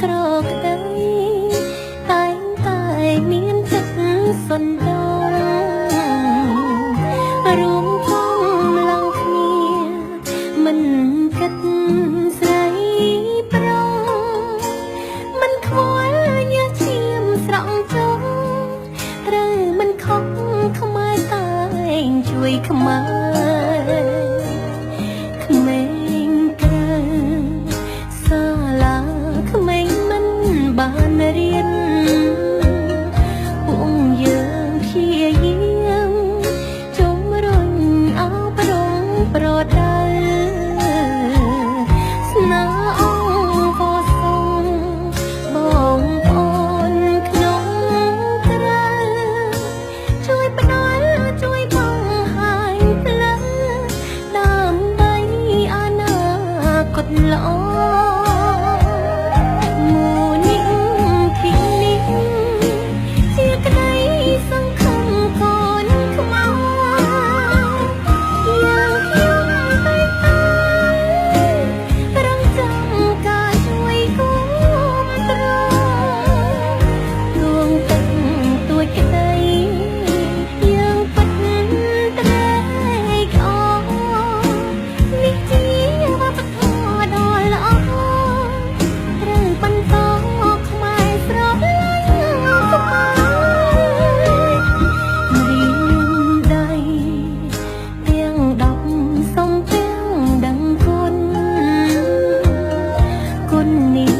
ក្រក្តីតែងតែមានចិត្តសន្ទររួមផងឡើងគ្នាមិនគិតស្រីប្រងមិនខ្វល់ញើសឈាមស្រង់ចូលត្រូវមិនខុសខ្មែរតែងជួយខ្មែរក្មេងក្រៅសាលាក្មេងមិនបានរៀនពួកយើងព្យាយាមជំរុញអប់រំប្រដៅស្នើអង្គវសុំបងប្អូនក្នុងក្រៅជួយផ្ដល់ជួយបង្ហាញផ្លូវដើម្បីអនាគតល្អគុណនេះ